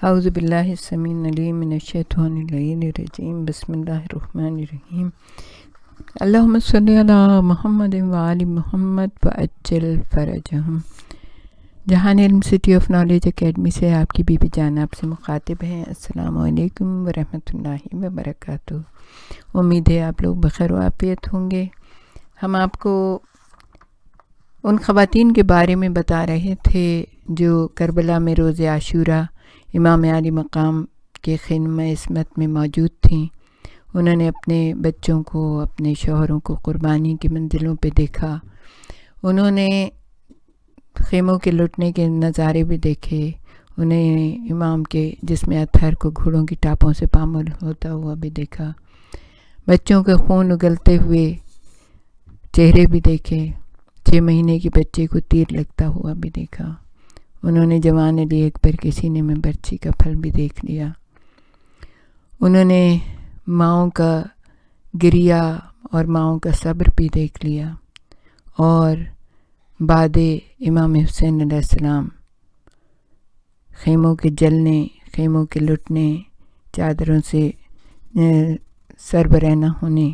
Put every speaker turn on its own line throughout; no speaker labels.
اعوذ باللہ السمیع العلیم من الشیطان الرجیم بسم اللہ الرحمن الرحیم اللہم صلی علی محمد وآل محمد وعجل فرجہم۔ جہان علم سٹی آف نالج اکیڈمی سے آپ کی بی بی جان آپ سے مخاطب ہیں۔ السلام علیکم ورحمۃ اللہ وبرکاتہ۔ امید ہے آپ لوگ بخیر و عافیت ہوں گے۔ ہم آپ کو ان خواتین کے بارے میں بتا رہے تھے جو کربلا میں روز عاشوراء امام علی مقام کے خیمہ عصمت میں موجود تھیں۔ انہوں نے اپنے بچوں کو، اپنے شوہروں کو قربانی کی منزلوں پہ دیکھا۔ انہوں نے خیموں کے لٹنے کے نظارے بھی دیکھے۔ انہیں امام کے جسم اطہر کو گھوڑوں کی ٹاپوں سے پامال ہوتا ہوا بھی دیکھا۔ بچوں کے خون اگلتے ہوئے چہرے بھی دیکھے۔ 6 مہینے کے بچے کو تیر لگتا ہوا بھی دیکھا۔ انہوں نے جوان علی اکبر کے سینے میں برچی کا پھل بھی دیکھ لیا۔ انہوں نے ماؤں کا گریہ اور ماؤں کا صبر بھی دیکھ لیا، اور بعد امام حسین علیہ السلام خیموں کے جلنے، خیموں کے لٹنے، چادروں سے سر برہنہ ہونے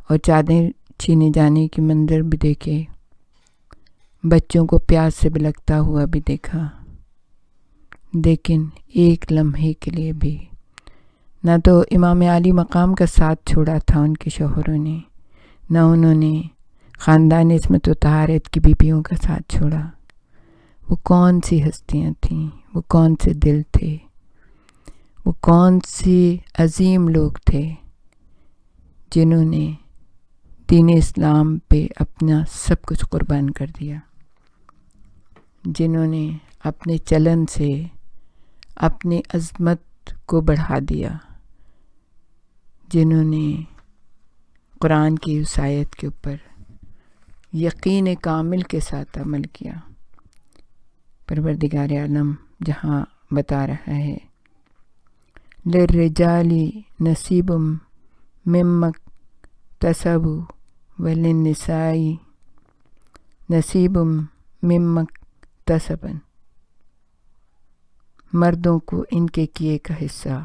اور چادر چھینے جانے کی منظر بھی دیکھے۔ بچوں کو پیاس سے بلکتا ہوا بھی دیکھا، لیکن ایک لمحے کے لیے بھی نہ تو امام علی مقام کا ساتھ چھوڑا تھا ان کے شوہروں نے، نہ انہوں نے خاندان عصمت و طہارت کی بیویوں کا ساتھ چھوڑا۔ وہ کون سی ہستیاں تھیں، وہ کون سے دل تھے، وہ کون سی عظیم لوگ تھے جنہوں نے دین اسلام پہ اپنا سب کچھ قربان کر دیا، جنہوں نے اپنے چلن سے اپنی عظمت کو بڑھا دیا، جنہوں نے قرآن کی اس آیت کے اوپر یقین کامل کے ساتھ عمل کیا۔ پروردگار عالم جہاں بتا رہا ہے للرجال نصیب مما اکتسبوا وللنساء نصیب مما اکتسبن، مردوں کو ان کے کیے کا حصہ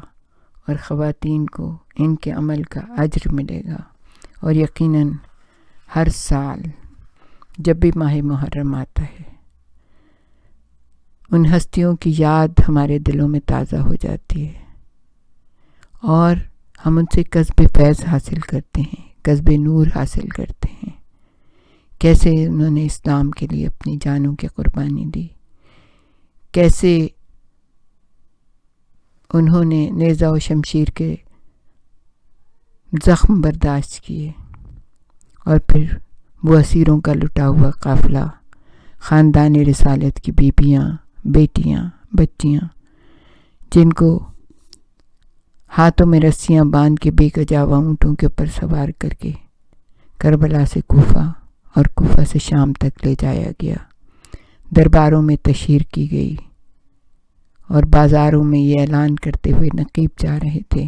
اور خواتین کو ان کے عمل کا اجر ملے گا۔ اور یقیناً ہر سال جب بھی ماہ محرم آتا ہے ان ہستیوں کی یاد ہمارے دلوں میں تازہ ہو جاتی ہے، اور ہم ان سے کسب فیض حاصل کرتے ہیں، کسب نور حاصل کرتے ہیں۔ کیسے انہوں نے اسلام کے لیے اپنی جانوں کی قربانی دی، کیسے انہوں نے نیزہ و شمشیر کے زخم برداشت کیے، اور پھر وہ اسیروں کا لٹا ہوا قافلہ، خاندان رسالت کی بیبیاں، بیٹیاں، بچیاں، جن کو ہاتھوں میں رسیاں باندھ کے بے کجاوا اونٹوں کے اوپر سوار کر کے کربلا سے کوفہ اور کوفہ سے شام تک لے جایا گیا، درباروں میں تشہیر کی گئی، اور بازاروں میں یہ اعلان کرتے ہوئے نقیب جا رہے تھے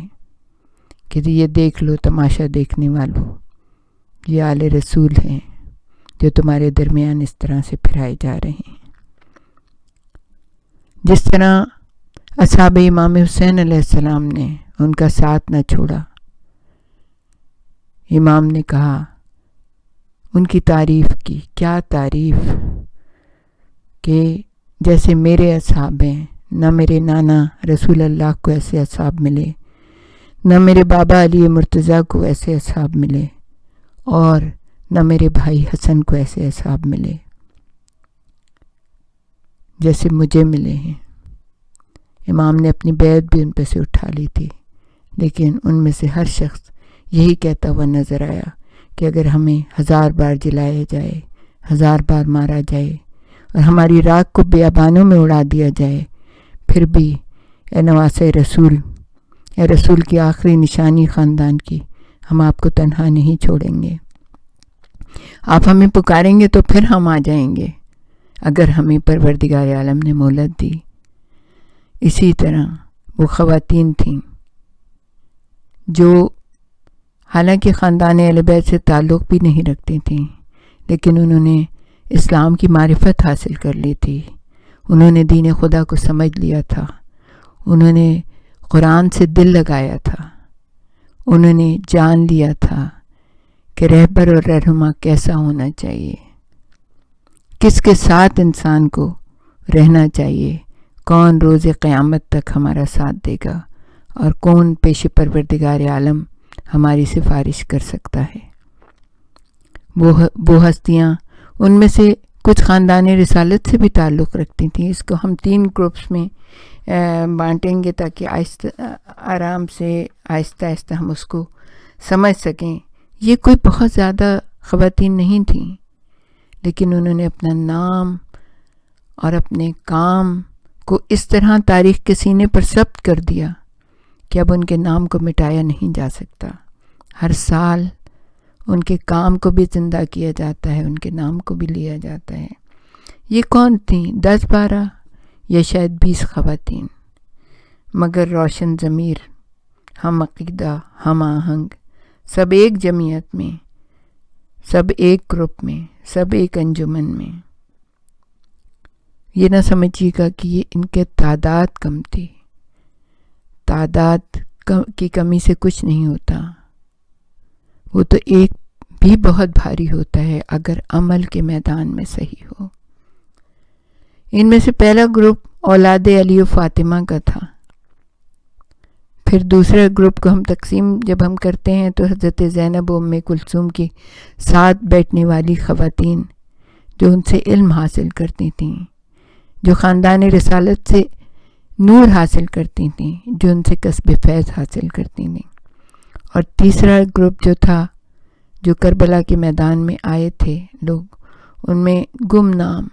کہ یہ دیکھ لو تماشا دیکھنے والوں، یہ آل رسول ہیں جو تمہارے درمیان اس طرح سے پھرائے جا رہے ہیں۔ جس طرح اصحاب امام حسین علیہ السلام نے ان کا ساتھ نہ چھوڑا، امام نے کہا، ان کی تعریف کی، کیا تعریف، کہ جیسے میرے اصحاب ہیں، نہ میرے نانا رسول اللہ کو ایسے اصحاب ملے، نہ میرے بابا علی مرتضیٰ کو ایسے اصحاب ملے، اور نہ میرے بھائی حسن کو ایسے اصحاب ملے جیسے مجھے ملے ہیں۔ امام نے اپنی بیعت بھی ان پہ سے اٹھا لی تھی، لیکن ان میں سے ہر شخص یہی کہتا ہوا نظر آیا کہ اگر ہمیں 1000 بار جلایا جائے، 1000 بار مارا جائے، اور ہماری راکھ کو بیابانوں میں اڑا دیا جائے، پھر بھی اے نواسۂ رسول، اے رسول کی آخری نشانی خاندان کی، ہم آپ کو تنہا نہیں چھوڑیں گے۔ آپ ہمیں پکاریں گے تو پھر ہم آ جائیں گے، اگر ہمیں پروردگار عالم نے مہلت دی۔ اسی طرح وہ خواتین تھیں جو حالانکہ خاندان اہل بیت سے تعلق بھی نہیں رکھتی تھیں، لیکن انہوں نے اسلام کی معرفت حاصل کر لی تھی، انہوں نے دین خدا کو سمجھ لیا تھا، انہوں نے قرآن سے دل لگایا تھا، انہوں نے جان لیا تھا کہ رہبر اور رہنما کیسا ہونا چاہیے، کس کے ساتھ انسان کو رہنا چاہیے، کون روز قیامت تک ہمارا ساتھ دے گا اور کون پیش پروردگار عالم ہماری سفارش کر سکتا ہے۔ وہ ہستیاں ان میں سے کچھ خاندان رسالت سے بھی تعلق رکھتی تھیں۔ اس کو ہم 3 گروپس میں بانٹیں گے تاکہ آرام سے آہستہ آہستہ ہم اس کو سمجھ سکیں۔ یہ کوئی بہت زیادہ خواتین نہیں تھیں، لیکن انہوں نے اپنا نام اور اپنے کام کو اس طرح تاریخ کے سینے پر ثبت کر دیا کہ اب ان کے نام کو مٹایا نہیں جا سکتا۔ ہر سال ان کے کام کو بھی زندہ کیا جاتا ہے، ان کے نام کو بھی لیا جاتا ہے۔ یہ کون تھیں؟ 10-12 یا شاید 20 خواتین، مگر روشن ضمیر، ہم عقیدہ، ہم آہنگ، سب ایک جمعیت میں، سب ایک گروپ میں، سب ایک انجمن میں۔ یہ نہ سمجھیے گا کہ یہ ان کے تعداد کم تھی، تعداد کی کمی سے کچھ نہیں ہوتا، وہ تو ایک بھی بہت بھاری ہوتا ہے اگر عمل کے میدان میں صحیح ہو۔ ان میں سے پہلا گروپ اولاد علی و فاطمہ کا تھا۔ پھر دوسرے گروپ کو ہم تقسیم جب ہم کرتے ہیں تو حضرت زینب و ام کلثوم کی ساتھ بیٹھنے والی خواتین جو ان سے علم حاصل کرتی تھیں، جو خاندان رسالت سے نور حاصل کرتی تھیں، جو ان سے کسب فیض حاصل کرتی تھیں۔ اور تیسرا گروپ جو تھا، جو کربلا کے میدان میں آئے تھے لوگ، ان میں گمنام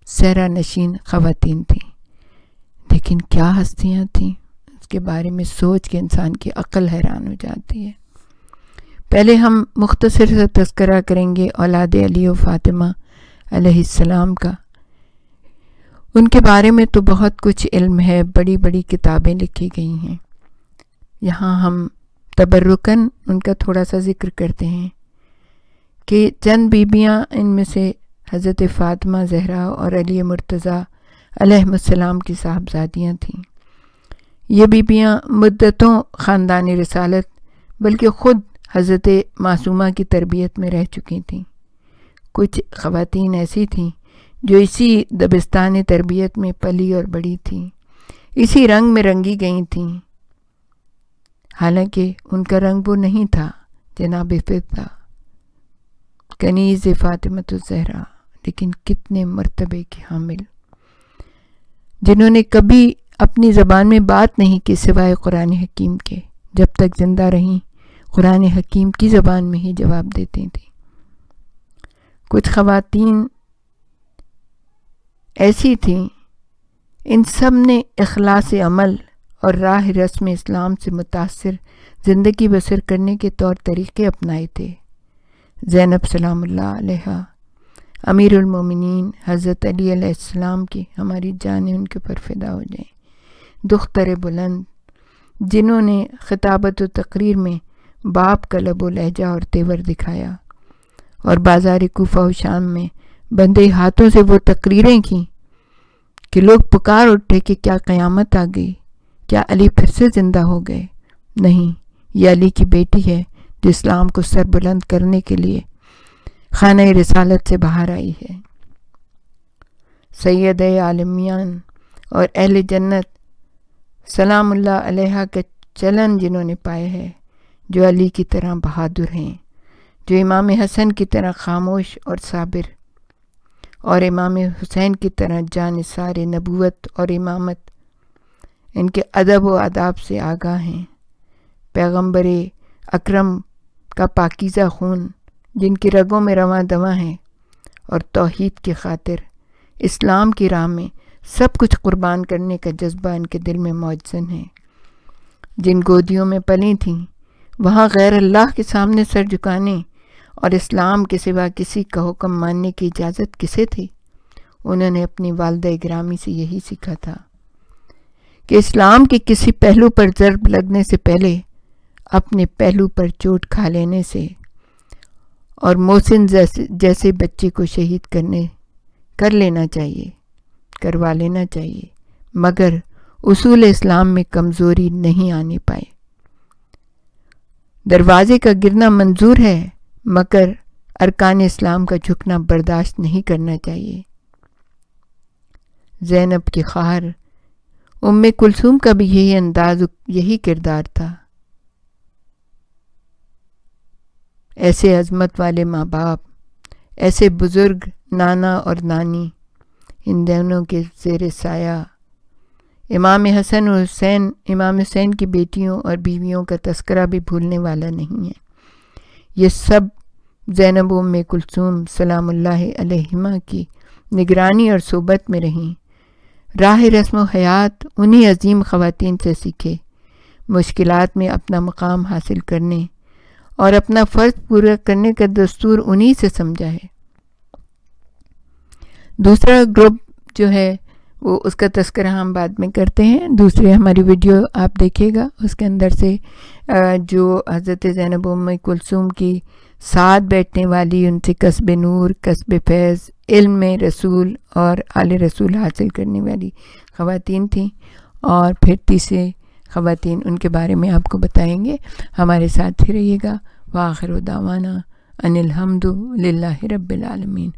صحرا نشین خواتین تھیں، لیکن کیا ہستیاں تھیں، اس کے بارے میں سوچ کے انسان کی عقل حیران ہو جاتی ہے۔ پہلے ہم مختصر سا تذکرہ کریں گے اولاد علی و فاطمہ علیہ السلام کا۔ ان کے بارے میں تو بہت کچھ علم ہے، بڑی بڑی کتابیں لکھی گئی ہیں۔ یہاں ہم تبرکاً ان کا تھوڑا سا ذکر کرتے ہیں کہ چند بیبیاں ان میں سے حضرت فاطمہ زہرا اور علی مرتضیٰ علیہ السلام کی صاحبزادیاں تھیں۔ یہ بیبیاں مدتوں خاندان رسالت بلکہ خود حضرت معصومہ کی تربیت میں رہ چکی تھیں۔ کچھ خواتین ایسی تھیں جو اسی دبستان تربیت میں پلی اور بڑی تھیں، اسی رنگ میں رنگی گئی تھیں، حالانکہ ان کا رنگ وہ نہیں تھا جناب فضہ کنیز فاطمۃ الزہرا، لیکن کتنے مرتبے کی حامل، جنہوں نے کبھی اپنی زبان میں بات نہیں کی سوائے قرآن حکیم کے، جب تک زندہ رہیں قرآن حکیم کی زبان میں ہی جواب دیتی تھیں۔ کچھ خواتین ایسی تھیں، ان سب نے اخلاص عمل اور راہ رسم اسلام سے متاثر زندگی بسر کرنے کے طور طریقے اپنائے تھے۔ زینب سلام اللہ علیہا، امیر المومنین حضرت علی علیہ السلام کی ہماری جانیں ان کے پر فدا ہو جائیں، دختر بلند، جنہوں نے خطابت و تقریر میں باپ کا لب و لہجہ اور تیور دکھایا، اور بازار کوفہ و شام میں بندے ہاتھوں سے وہ تقریریں کیں کہ لوگ پکار اٹھے کہ کیا قیامت آ گئی، کیا علی پھر سے زندہ ہو گئے؟ نہیں، یہ علی کی بیٹی ہے جو اسلام کو سر بلند کرنے کے لیے خانہ رسالت سے باہر آئی ہے۔ سید عالمیان اور اہل جنت سلام اللہ علیہ کا چلن جنہوں نے پایا ہے، جو علی کی طرح بہادر ہیں، جو امام حسن کی طرح خاموش اور صابر، اور امام حسین کی طرح جانثار نبوت اور امامت، ان کے ادب و آداب سے آگاہ ہیں، پیغمبر اکرم کا پاکیزہ خون جن کی رگوں میں رواں دواں ہے، اور توحید کی خاطر اسلام کی راہ میں سب کچھ قربان کرنے کا جذبہ ان کے دل میں موجزن ہے، جن گودیوں میں پلی تھیں وہاں غیر اللہ کے سامنے سر جھکانے اور اسلام کے سوا کسی کا حکم ماننے کی اجازت کسے تھی؟ انہوں نے اپنی والدہ گرامی سے یہی سیکھا تھا کہ اسلام کے کسی پہلو پر ضرب لگنے سے پہلے اپنے پہلو پر چوٹ کھا لینے سے اور محسن جیسے بچے کو شہید کروا لینا چاہیے، مگر اصول اسلام میں کمزوری نہیں آنے پائے۔ دروازے کا گرنا منظور ہے مگر ارکان اسلام کا جھکنا برداشت نہیں کرنا چاہیے۔ زینب کی خواہر ام کلثوم کا بھی یہی انداز، یہی کردار تھا۔ ایسے عظمت والے ماں باپ، ایسے بزرگ نانا اور نانی، ان دونوں کے زیر سایہ امام حسن اور حسین، امام حسین کی بیٹیوں اور بیویوں کا تذکرہ بھی بھولنے والا نہیں ہے۔ یہ سب زینب و ام کلثوم سلام اللہ علیہما کی نگرانی اور صحبت میں رہیں۔ راہ رسم و حیات انہی عظیم خواتین سے سیکھے، مشکلات میں اپنا مقام حاصل کرنے اور اپنا فرض پورا کرنے کا دستور انہی سے سمجھا ہے۔ دوسرا گروپ جو ہے وہ اس کا تذکرہ ہم بعد میں کرتے ہیں، دوسرے ہماری ویڈیو آپ دیکھیے گا، اس کے اندر سے جو حضرت زینب ام کلثوم کی ساتھ بیٹھنے والی، ان سے کسب نور، کسب فیض، علم رسول اور آل رسول حاصل کرنے والی خواتین تھیں، اور پھر تیسرے خواتین ان کے بارے میں آپ کو بتائیں گے۔ ہمارے ساتھ ہی رہیے گا۔ وآخر دعوانا ان الحمد للہ رب العالمین۔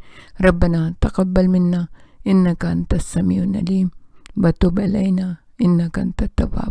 ربنا تقبل منا انک انت السمیع العلیم وتب علینا انک انت التواب